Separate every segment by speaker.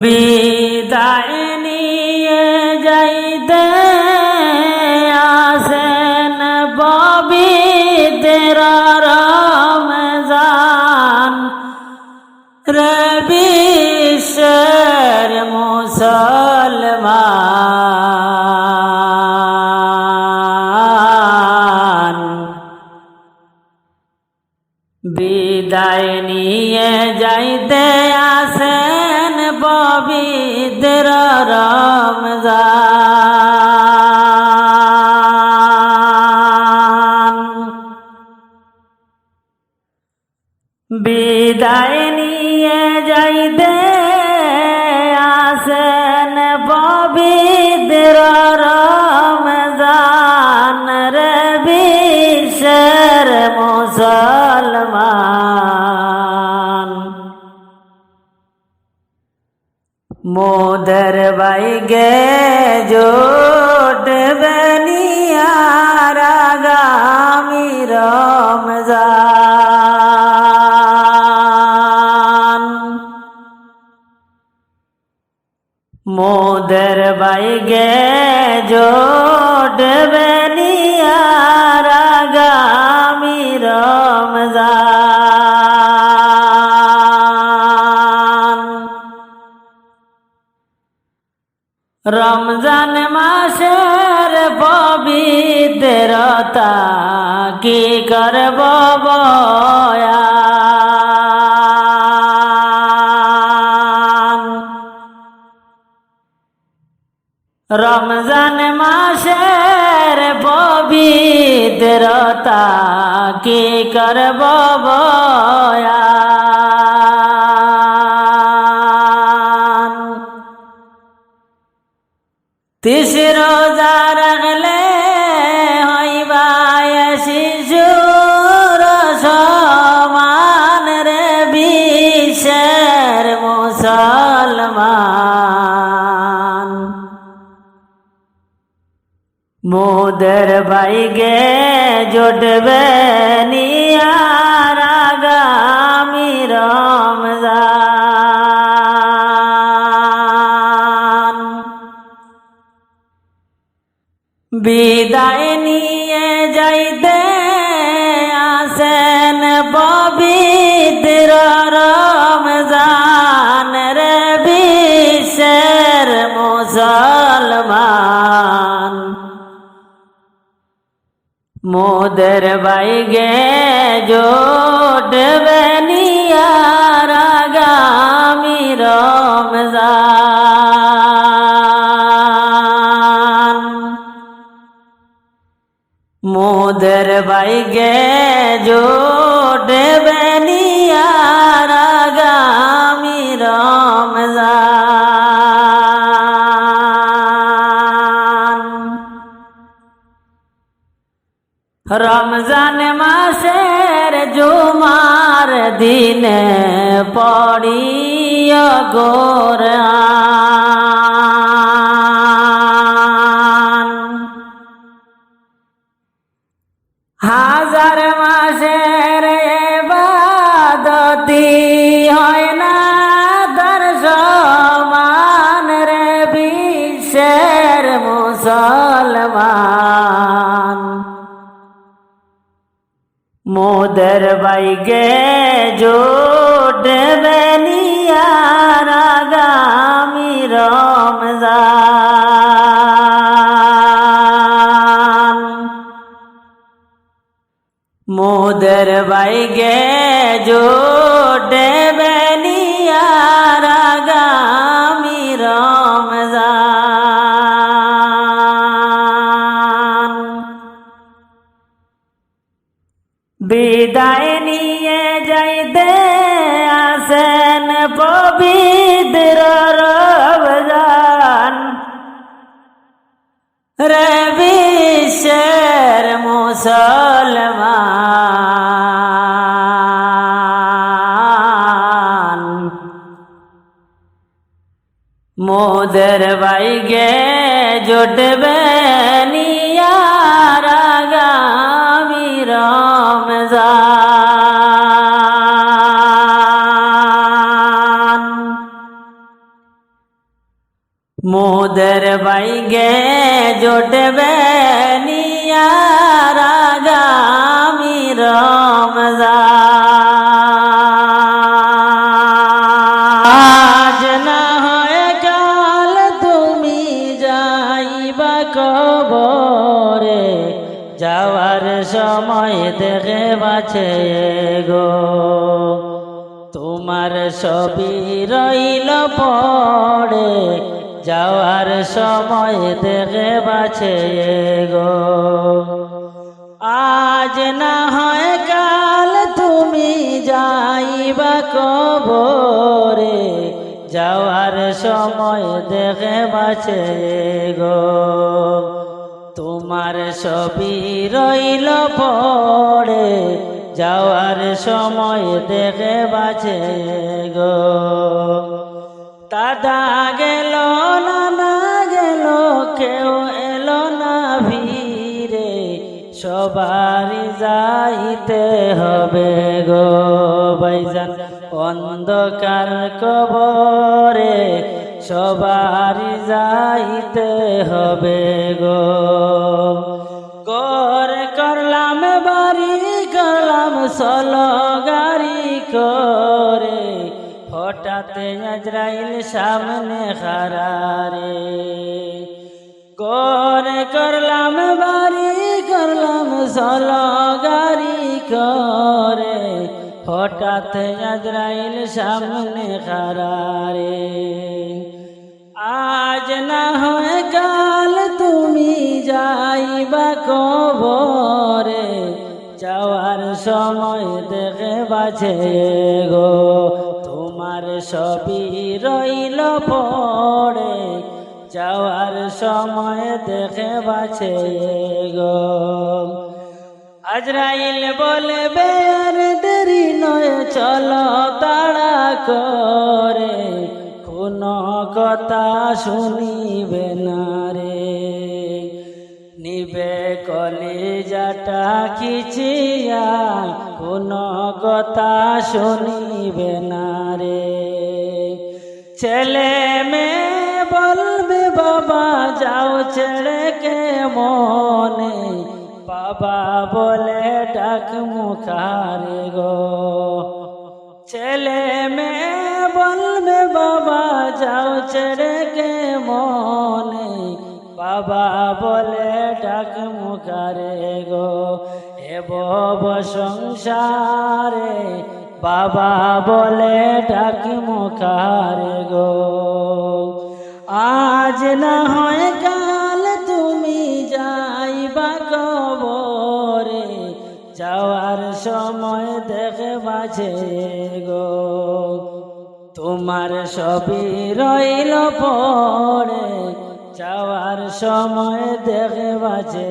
Speaker 1: বিদায় নিয়ে যাইতে আসেন পবিত্র রমজান রে বিশ্বের মুসলমান। বিদায় নিয়ে যাইতে আসেন পবিত্র রমজান। বিদায় নিয়ে যাইতে আসেন পবিত্র রমজান রে বিশ্বের মুসলমান। মোদের বাইগে জোটবে নিয়ার আগামী রমজান। মোদের বাইগে জোটবে নিয়ার আগামী রমজান। রমজান মাসের পবিত্রতা কি করব বয়ান। রমজান মাসের পবিত্রতা কি করব বয়ান। 30 রোজা রাখলে হইবা শিশুর সমান রে বিশ্বের মুসলমান। মোদের বাইগে জোটবে নিয়ার আগামী রমজান। বিদায় নিয়ে যাইতে আসেন পবিত্র রমজান রে বিশ্বের মুসলমান। মোদের বাইগে জোটবে নিয়ার আগামী রমজান। মোদের বাইগে জোটবে নিয়ার আগামী রমজান। রমজান মাসের জুমার দিনে পড়িয়া কোরআন। হাজার মাসের ইবাদতি হয় না তার সমান রে বিশ্বের মুসলমান। মোদের বাইগে জোটবে নিয়ার আগামী রমজান। মোদের বাইগে জোটবে নিয়ার আগামী রমজান। বিদায় নিয়ে যাইতে আসেন পবিত্র রমজান রে বিশ্বের মুসলমান। মোদের বাইগে জোটবে নিয়ার আগামী রমজান। মোদের বাইগে জোটবে নিয়ার আগামী রমজান। আজ না হয় কাল তুমি যাইবা কবরে, যাওয়ার সময় দেখে বাছে গো তোমার ছবি রইল পড়ে, যাওয়ার সময় দেখে বাছে গো। আজ না হয় কাল তুমি যাইবা কবরে, যাওয়ার সময় দেখে বাছে গো তোমার ছবি রইল পড়ে, যাওয়ার সময় দেখে বাছে গো। দাদা গেল নানা গেল কেউ এলো না ভিড়ে, সবারই যাইতে হবে গো ভাইজান অন্ধকার কবরে, সবারই যাইতে হবে গো। ঘর করলাম বাড়ি করলাম চলো গাড়ি করে, হঠাৎ আজরাইল সামনে খারারে। ঘর করলাম বাড়ি করলাম চলো গাড়ি করে, হঠাৎ আজরাইল সামনে খারারে। আজ না হয় কাল তুমি যাইবা কবরে, যাওয়ার সময় দেখে বাছে গো তোমার ছবি রইল পড়ে, যাওয়ার সময় দেখে বাছে গো। আজরাইল বলবে আর দেরি নয় চলো তাড়া করে, কোনো কথা শুনিবে না রে, নিবে কলিজাটা খিচিয়া, কোনো কথা শুনিবে না রে। ছেলে মেয়ে বলবে বাবা যাও ছেড়ে কে মনে, বাবা বলে ডাক মুখারে গো। ছেলে মেয়ে বলবে বাবা যাও ছেড়ে কে মনে, বাবা বলে ডাক মুখারে গো। এ ভব সংসারে বাবা বলে ডাক মুখারে গো। আজ না হয় কাল তুমি যাইবা কবরে, যাওয়ার সময় দেখে বাছে গো তোমার ছবি রইল পড়ে, যাওয়ার সময় দেখে বাছে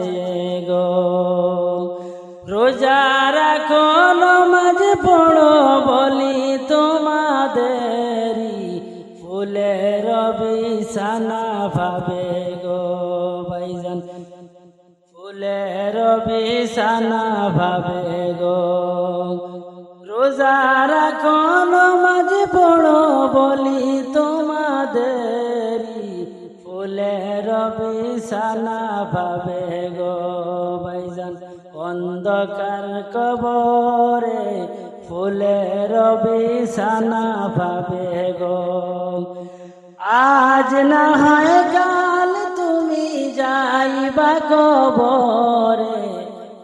Speaker 1: গো। রোজা রাখো নামাজ পড়ো বলি তোমাদেরই, ফুলের বিছানা পাবে গো ভাইজান ফুলের বিছানা পাবে গো। রোজা রাখো নামাজ পড়ো বলি তোমাদেরই, ফুলের বিছানা পাবে গো ভাইজান অন্ধকার কবরে, ফুলের বিছানা পাবে গো। আজ না হয় কাল তুমি যাইবা কবরে,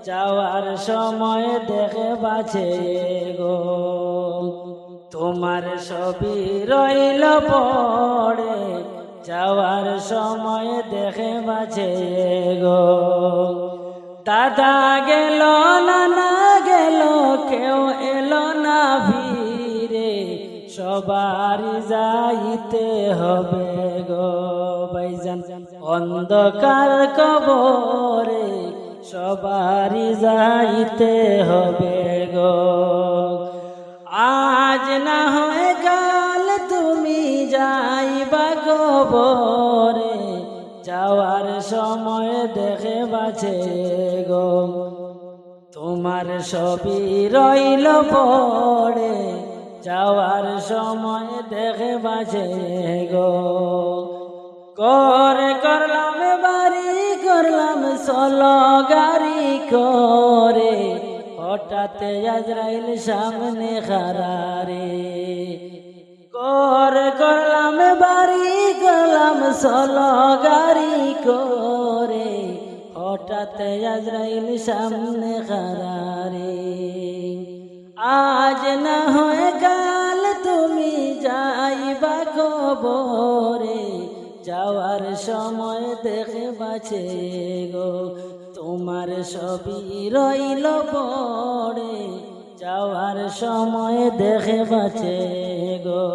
Speaker 1: যাওয়ার সময় দেখে বাছে গো তোমার ছবি রইল পড়ে, যাওয়ার সময় দেখে বাছে গো। দাদা গেল নানা গেল কেউ এলো না ভিড়ে, সবারই যাইতে হবে গো ভাইজান অন্ধকার কবরে, সবারই যাইতে হবে গো। আজ না হয় কাল তুমি যাইবা কবরে, যাওয়ার সময় দেখে বাছে গো তোমার ছবি রইল পড়ে, যাওয়ার সময় দেখে বাছে গো। করলাম বাড়ি করলাম চলো গাড়ি করে, হঠাৎ আজরাইল সামনে খারারে। করলাম বাড়ি করলাম চলো গাড়ি করে, হঠাৎ আজরাইল সামনে খারারে। আজ না হয় কাল তুমি যাইবা কবরে, যাওয়ার সময় দেখে বাঁচে গো তোমার সবই রইল পড়ে, যাওয়ার সময় দেখে বাঁচে গো।